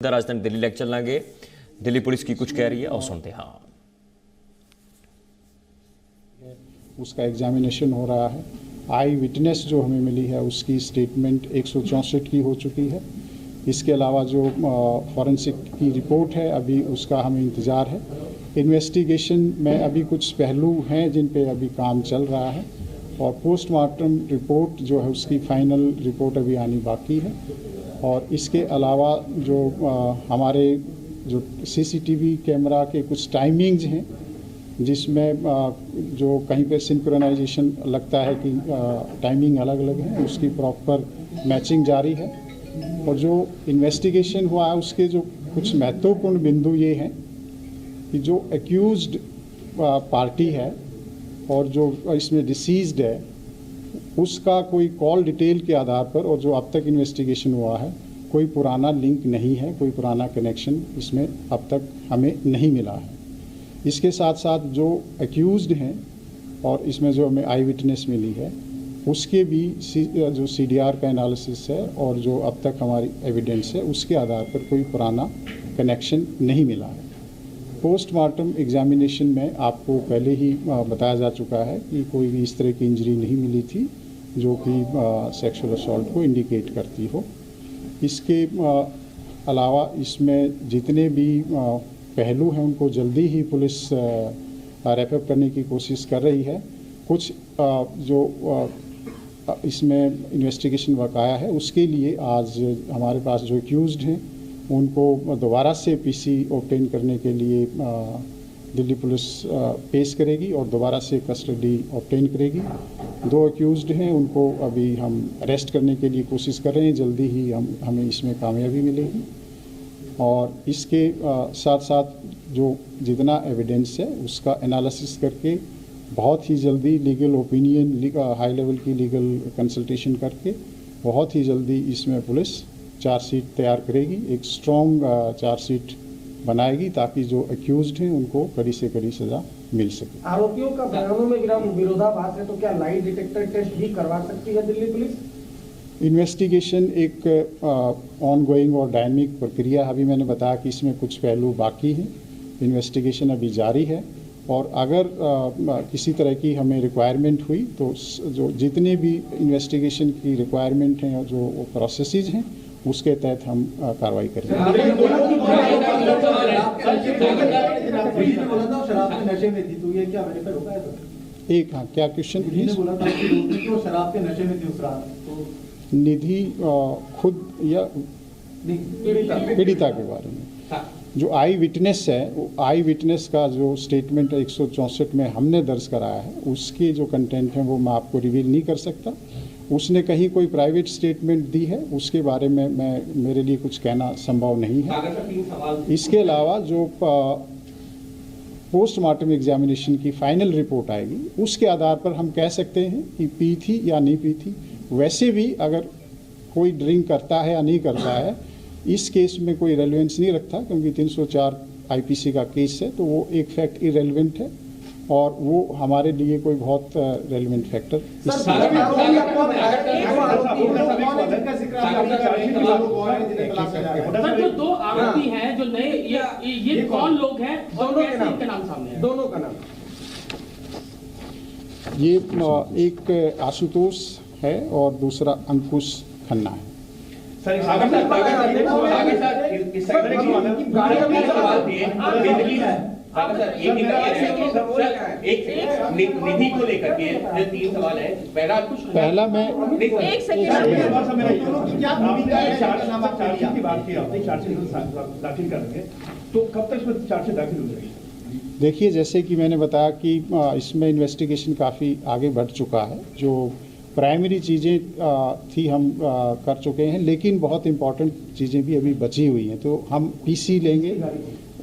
राजधानी दिल्ली लैके चलांगे। दिल्ली पुलिस की कुछ कह रही है और सुनते हैं। उसका एग्जामिनेशन हो रहा है। आई विटनेस जो हमें मिली है उसकी स्टेटमेंट 164 की हो चुकी है। इसके अलावा जो फॉरेंसिक की रिपोर्ट है अभी उसका हमें इंतज़ार है। इन्वेस्टिगेशन में अभी कुछ पहलू हैं जिन पे अभी काम चल रहा है और पोस्टमार्टम रिपोर्ट जो है उसकी फाइनल रिपोर्ट अभी आनी बाकी है। और इसके अलावा जो हमारे जो सीसीटीवी कैमरा के कुछ टाइमिंग्स हैं जिसमें जो कहीं पे सिंक्रोनाइजेशन लगता है कि टाइमिंग अलग अलग है, उसकी प्रॉपर मैचिंग जारी है। और जो इन्वेस्टिगेशन हुआ है उसके जो कुछ महत्वपूर्ण बिंदु ये हैं कि जो एक्यूज्ड पार्टी है और जो इसमें डिसीज्ड है उसका कोई कॉल डिटेल के आधार पर और जो अब तक इन्वेस्टिगेशन हुआ है कोई पुराना लिंक नहीं है, कोई पुराना कनेक्शन इसमें अब तक हमें नहीं मिला है। इसके साथ साथ जो एक्यूज्ड हैं और इसमें जो हमें आई विटनेस मिली है उसके भी जो सीडीआर का एनालिसिस है और जो अब तक हमारी एविडेंस है उसके आधार पर कोई पुराना कनेक्शन नहीं मिला है। पोस्टमार्टम एग्जामिनेशन में आपको पहले ही बताया जा चुका है कि कोई भी इस तरह की इंजरी नहीं मिली थी जो कि सेक्सुअल असॉल्ट को इंडिकेट करती हो। इसके अलावा इसमें जितने भी पहलू हैं उनको जल्दी ही पुलिस रैप अप करने की कोशिश कर रही है। कुछ जो इसमें इन्वेस्टिगेशन बकाया है उसके लिए आज हमारे पास जो एक्यूज्ड हैं उनको दोबारा से पीसी ऑब्टेन करने के लिए दिल्ली पुलिस पेश करेगी और दोबारा से कस्टडी ऑब्टेन करेगी। दो एक्यूज्ड हैं उनको अभी हम अरेस्ट करने के लिए कोशिश कर रहे हैं, जल्दी ही हमें इसमें कामयाबी मिलेगी। और इसके साथ साथ जो जितना एविडेंस है उसका एनालिसिस करके बहुत ही जल्दी लीगल ओपिनियन हाई लेवल की लीगल कंसल्टेशन करके बहुत ही जल्दी इसमें पुलिस चार्जशीट तैयार करेगी, एक स्ट्रॉन्ग चार्जशीट बनाएगी ताकि जो एक्यूज्ड हैं उनको कड़ी से कड़ी सजा मिल सके। आरोपियों का बयानों में विरोधाभास है तो क्या लाई डिटेक्टर टेस्ट भी करवा सकती है दिल्ली पुलिस? इन्वेस्टिगेशन एक ऑनगोइंग और डायनामिक प्रक्रिया। अभी मैंने बताया कि इसमें कुछ पहलू बाकी हैं, इन्वेस्टिगेशन अभी जारी है और अगर किसी तरह की हमें रिक्वायरमेंट हुई तो जो जितने भी इन्वेस्टिगेशन की रिक्वायरमेंट हैं और जो प्रोसेसेस हैं उसके तहत हम कार्रवाई करेंगे। एक हाँ, क्या क्वेश्चन? निधि खुद या पीड़िता के बारे में जो आई विटनेस है, वो आई विटनेस का जो स्टेटमेंट 164 में हमने दर्ज कराया है उसके जो कंटेंट हैं वो मैं आपको रिवील नहीं कर सकता। उसने कहीं कोई प्राइवेट स्टेटमेंट दी है उसके बारे में मेरे लिए कुछ कहना संभव नहीं है। इसके अलावा जो पोस्टमार्टम एग्जामिनेशन की फाइनल रिपोर्ट आएगी उसके आधार पर हम कह सकते हैं कि पी थी या नहीं पी थी। वैसे भी अगर कोई ड्रिंक करता है या नहीं करता है इस केस में कोई रेलेवेंस नहीं रखता क्योंकि 304 आईपीसी का केस है, तो वो एक फैक्ट इरेलेवेंट है और वो हमारे लिए कोई बहुत रेलेवेंट फैक्टर जो दो आरोपी हैं जो नए ये कौन लोग हैं और कैसे इनका नाम सामने है? दोनों का नाम ये एक आशुतोष है और दूसरा अंकुश खन्ना है। निधि को लेकर के 3 सवाल है। पहला मैं एक सेकंड की बात की आपने चार्जशीट दाखिल करेंगे तो कब तक इसमें चार्जशीट दाखिल हो जाएगी? देखिए, जैसे कि मैंने बताया कि इसमें इन्वेस्टिगेशन काफ़ी आगे बढ़ चुका है। जो प्राइमरी चीज़ें थी हम कर चुके हैं, लेकिन बहुत इम्पॉर्टेंट चीज़ें भी अभी बची हुई हैं। तो हम पीसी लेंगे,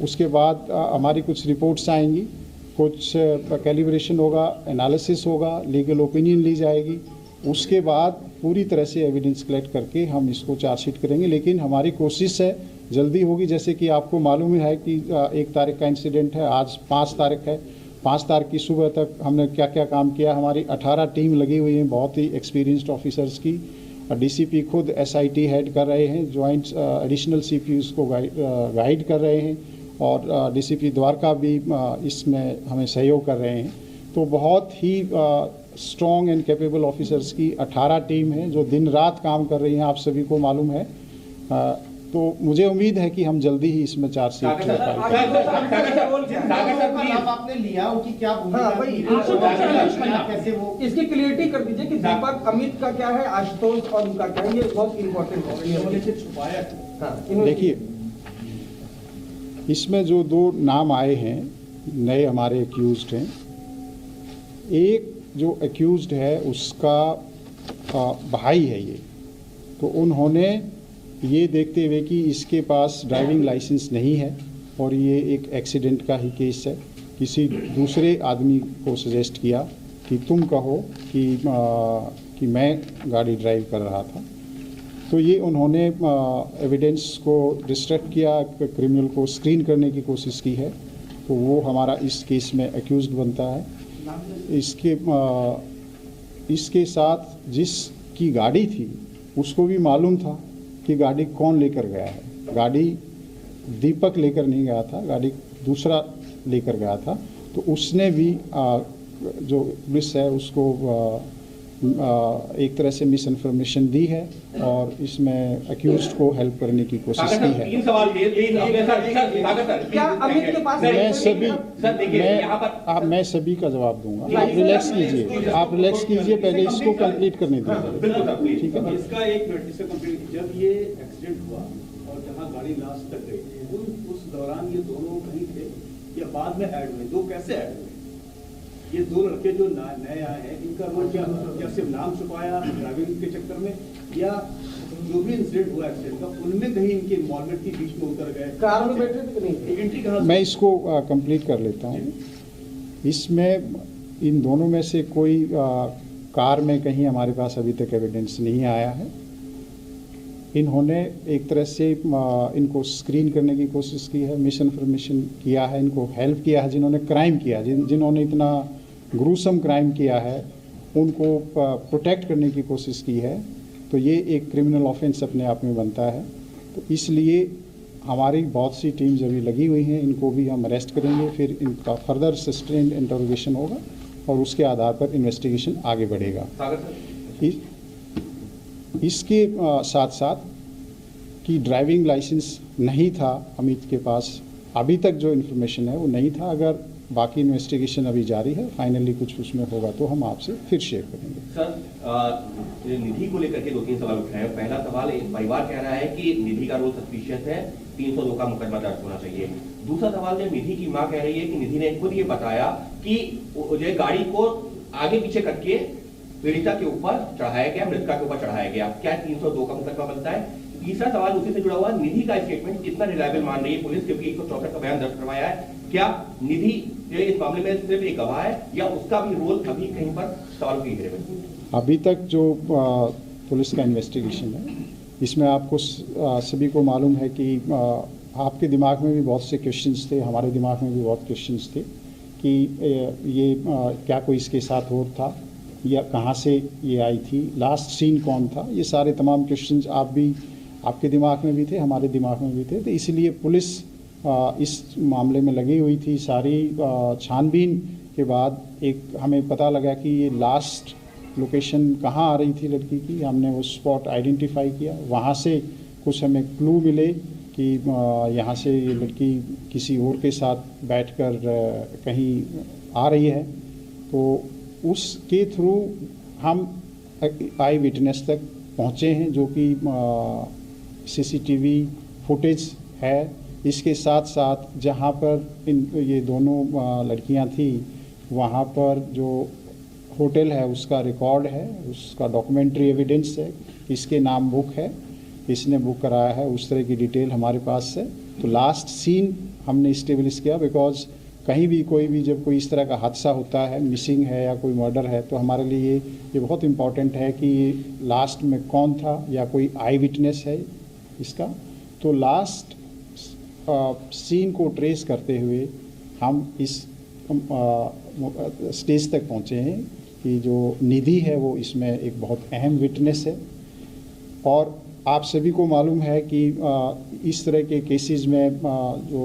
उसके बाद हमारी कुछ रिपोर्ट्स आएंगी, कुछ कैलिब्रेशन होगा, एनालिसिस होगा, लीगल ओपिनियन ली जाएगी। उसके बाद पूरी तरह से एविडेंस कलेक्ट करके हम इसको चार्जशीट करेंगे। लेकिन हमारी कोशिश है जल्दी होगी। जैसे कि आपको मालूम है कि 1 तारीख का इंसिडेंट है, आज 5 तारीख है। 5 तारीख की सुबह तक हमने क्या क्या काम किया। हमारी 18 टीम लगी हुई है बहुत ही एक्सपीरियंस्ड ऑफिसर्स की डीसीपी खुद एसआईटी हेड कर रहे हैं, जॉइंट एडिशनल सीपीयूज को गाइड कर रहे हैं और डीसीपी द्वारका भी इसमें हमें सहयोग कर रहे हैं। तो बहुत ही स्ट्रॉन्ग एंड कैपेबल ऑफिसर्स की 18 टीम है जो दिन रात काम कर रही हैं, आप सभी को मालूम है। तो मुझे उम्मीद है कि हम जल्दी ही इसमें चार्जशीट आपने लिया उनकी क्या कैसे वो इसकी क्लियरिटी कर दीजिए कि दीपक अमित का क्या है, आशुतोष और उनका क्या है, ये बहुत इम्पोर्टेंट है। देखिए, इसमें जो 2 नाम आए हैं नए हमारे एक्यूज्ड हैं, एक जो एक्यूज्ड है उसका भाई है ये, तो उन्होंने ये देखते हुए कि इसके पास ड्राइविंग लाइसेंस नहीं है और ये एक एक्सीडेंट का ही केस है, किसी दूसरे आदमी को सजेस्ट किया कि तुम कहो कि मैं गाड़ी ड्राइव कर रहा था। तो ये उन्होंने एविडेंस को डिस्ट्रैक्ट किया, क्रिमिनल को स्क्रीन करने की कोशिश की है, तो वो हमारा इस केस में एक्यूज्ड बनता है। इसके साथ जिसकी गाड़ी थी उसको भी मालूम था कि गाड़ी कौन लेकर गया है। गाड़ी दीपक लेकर नहीं गया था, गाड़ी दूसरा लेकर गया था। तो उसने भी जो पुलिस है उसको एक तरह से मिस इन्फॉर्मेशन दी है और इसमें एक्यूज्ड को हेल्प करने की कोशिश की है। 3 सवाल क्या अमित के पास मैं सभी का जवाब दूंगा। आप रिलैक्स कीजिए, पहले इसको कंप्लीट करने दीजिए, ठीक है। इसका एक मिनट, इसका कंप्लीट। जब ये एक्सीडेंट हुआ और जहां गाड़ी लास्ट तक गई थी, उस दौरान ये दोनों कहीं थे या बाद में ऐड हुए? 2 कैसे ऐड हुए? ये 2 लड़के जो नए आए हैं, इनका रोल क्या सिर्फ नाम छुपाया ड्राइविंग के चक्कर में, या जो भी इंसिडेंट हुआ एक्सीडेंट का उनमें कहीं इनकी इन्वॉल्वमेंट की बीच में उतर गए? कार में बैठे थे कि नहीं? एंट्री कहाँ? मैं इसको कंप्लीट कर लेता हूँ। इसमें इन दोनों में से कोई कार में कहीं हमारे पास अभी तक एविडेंस नहीं आया है। इन्होंने एक तरह से इनको स्क्रीन करने की कोशिश की है, मिस इन्फॉर्मेशन किया है, इनको हेल्प किया है। जिन्होंने क्राइम किया, जिन्होंने इतना ग्रूसम क्राइम किया है, उनको प्रोटेक्ट करने की कोशिश की है। तो ये एक क्रिमिनल ऑफेंस अपने आप में बनता है। तो इसलिए हमारी बहुत सी टीम्स अभी लगी हुई हैं, इनको भी हम अरेस्ट करेंगे, फिर इनका फर्दर सस्टेन्ड इंटरोगेशन होगा और उसके आधार पर इन्वेस्टिगेशन आगे बढ़ेगा। इसके साथ साथ कि ड्राइविंग लाइसेंस नहीं था अमित के पास, अभी तक जो इन्फॉर्मेशन है वो नहीं था। अगर बाकी इन्वेस्टिगेशन अभी जारी है, फाइनली कुछ उसमें होगा तो हम आपसे फिर शेयर करेंगे। सर, निधि को लेकर के 2-3 सवाल उठ रहे हैं। पहला सवाल, परिवार कह रहा है कि निधि का रोल सस्पिशियस है, 302 का मुकदमा दर्ज होना चाहिए। दूसरा सवाल, जो निधि की मां कह रही है कि निधि ने खुद ये बताया कि जो गाड़ी को आगे पीछे करके पीड़िता के ऊपर चढ़ाया गया, मृतका के ऊपर चढ़ाया गया। क्या 302 का मुकदमा बनता है? तीसरा सवाल उसी से जुड़ा हुआ, निधि का स्टेटमेंट कितना रिलायबल मान रही है पुलिस, क्योंकि 164 का बयान दर्ज करवाया है। क्या निधि इस मामले में सिर्फ एक गवाह है या उसका भी रोल अभी कहीं पर सवाल की घेरे में? अभी तक जो पुलिस का इन्वेस्टिगेशन है, इसमें आपको सभी को मालूम है कि आपके दिमाग में भी बहुत से क्वेश्चंस थे, हमारे दिमाग में भी बहुत क्वेश्चंस थे कि ये क्या कोई इसके साथ और था या कहाँ से ये आई थी, लास्ट सीन कौन था। ये सारे तमाम क्वेश्चंस आपके दिमाग में भी थे, हमारे दिमाग में भी थे। तो इसलिए पुलिस इस मामले में लगी हुई थी। सारी छानबीन के बाद एक हमें पता लगा कि ये लास्ट लोकेशन कहाँ आ रही थी लड़की की। हमने वो स्पॉट आइडेंटिफाई किया, वहाँ से कुछ हमें क्लू मिले कि यहाँ से ये लड़की किसी और के साथ बैठकर कहीं आ रही है। तो उसके थ्रू हम आई विटनेस तक पहुँचे हैं, जो कि सीसीटीवी फुटेज है। इसके साथ साथ जहाँ पर ये दोनों लड़कियाँ थी, वहाँ पर जो होटल है उसका रिकॉर्ड है, उसका डॉक्यूमेंट्री एविडेंस है, इसके नाम बुक है, इसने बुक कराया है, उस तरह की डिटेल हमारे पास है। तो लास्ट सीन हमने इस्टेब्लिश किया, बिकॉज कहीं भी कोई भी जब कोई इस तरह का हादसा होता है, मिसिंग है या कोई मर्डर है, तो हमारे लिए ये बहुत इम्पॉर्टेंट है कि लास्ट में कौन था या कोई आई विटनेस है इसका। तो लास्ट सीन को ट्रेस करते हुए हम इस स्टेज तक पहुँचे हैं कि जो निधि है वो इसमें एक बहुत अहम विटनेस है। और आप सभी को मालूम है कि इस तरह के केसेस में जो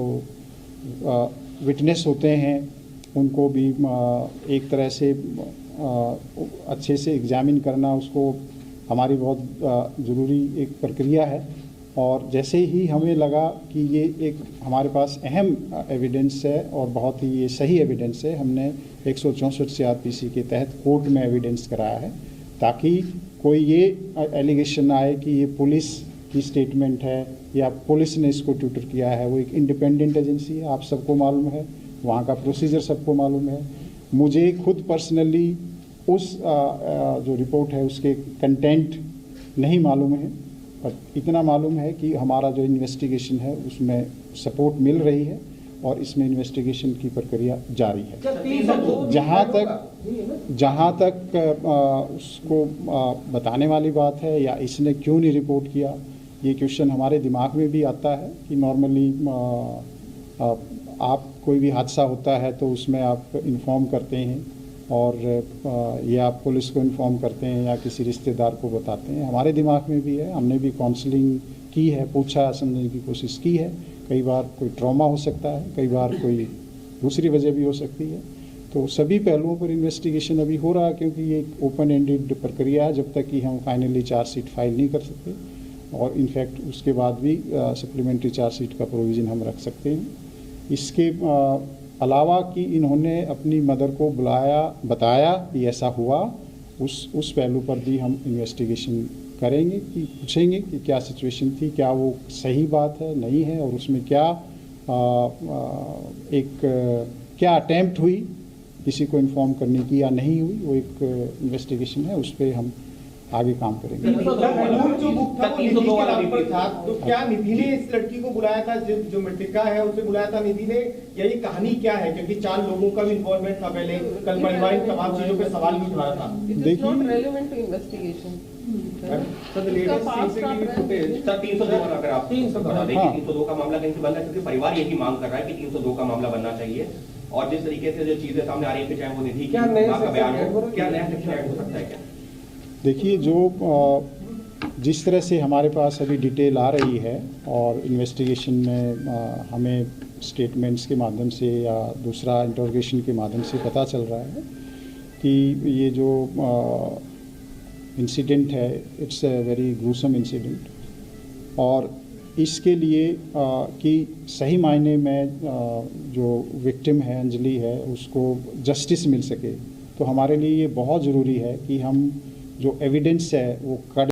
विटनेस होते हैं उनको भी एक तरह से अच्छे से एग्जामिन करना, उसको हमारी बहुत ज़रूरी एक प्रक्रिया है। और जैसे ही हमें लगा कि ये एक हमारे पास अहम एविडेंस है और बहुत ही ये सही एविडेंस है, हमने 164 CRPC के तहत कोर्ट में एविडेंस कराया है, ताकि कोई ये एलिगेशन आए कि ये पुलिस की स्टेटमेंट है या पुलिस ने इसको ट्यूटर किया है। वो एक इंडिपेंडेंट एजेंसी है, आप सबको मालूम है, वहाँ का प्रोसीजर सबको मालूम है। मुझे खुद पर्सनली उस जो रिपोर्ट है उसके कंटेंट नहीं मालूम है, पर इतना मालूम है कि हमारा जो इन्वेस्टिगेशन है उसमें सपोर्ट मिल रही है और इसमें इन्वेस्टिगेशन की प्रक्रिया जारी है। जहाँ तक उसको बताने वाली बात है या इसने क्यों नहीं रिपोर्ट किया, ये क्वेश्चन हमारे दिमाग में भी आता है कि नॉर्मली आप कोई भी हादसा होता है तो उसमें आप इन्फॉर्म करते हैं और या आप पुलिस को इन्फॉर्म करते हैं या किसी रिश्तेदार को बताते हैं। हमारे दिमाग में भी है, हमने भी काउंसलिंग की है, पूछा समझने की कोशिश की है। कई बार कोई ट्रॉमा हो सकता है, कई बार कोई दूसरी वजह भी हो सकती है। तो सभी पहलुओं पर इन्वेस्टिगेशन अभी हो रहा है, क्योंकि ये एक ओपन एंडेड प्रक्रिया है जब तक कि हम फाइनली चार्जशीट फाइल नहीं कर सकते, और इनफैक्ट उसके बाद भी सप्लीमेंट्री चार्जशीट का प्रोविज़न हम रख सकते हैं। इसके अलावा कि इन्होंने अपनी मदर को बुलाया, बताया कि ऐसा हुआ, उस पहलू पर भी हम इन्वेस्टिगेशन करेंगे कि पूछेंगे कि क्या सिचुएशन थी, क्या वो सही बात है नहीं है, और उसमें क्या क्या अटैम्प्ट हुई किसी को इन्फॉर्म करने की या नहीं हुई। वो एक इन्वेस्टिगेशन है, उस पर हम आगे काम करेंगे। जो बुक था वो निधि के नाम पर था, तो क्या निधि ने इस लड़की को बुलाया था, जो मृतका है उसे बुलाया था निधि ने, या ये कहानी क्या है? क्योंकि 4 लोगों का भी इन्वॉल्वमेंट था पहले, कल परिवार इन तमाम चीजों पे सवाल भी उठा रहा था। सर 302 अगर आप 302 का मामला कहीं से बनना है, क्योंकि परिवार यही मांग कर रहा है कि 302 का मामला बनना चाहिए। और जिस तरीके से जो चीजें सामने आ रही है, चाहे वो निधि की मां का बयान हो, क्या नया सेक्शन ऐड हो सकता है क्या? देखिए, जो जिस तरह से हमारे पास अभी डिटेल आ रही है और इन्वेस्टिगेशन में हमें स्टेटमेंट्स के माध्यम से या दूसरा इंटरोगेशन के माध्यम से पता चल रहा है कि ये जो इंसिडेंट है, it's a very gruesome incident, और इसके लिए कि सही मायने में जो विक्टिम है, अंजलि है, उसको जस्टिस मिल सके, तो हमारे लिए ये बहुत ज़रूरी है कि हम जो एविडेंस है वो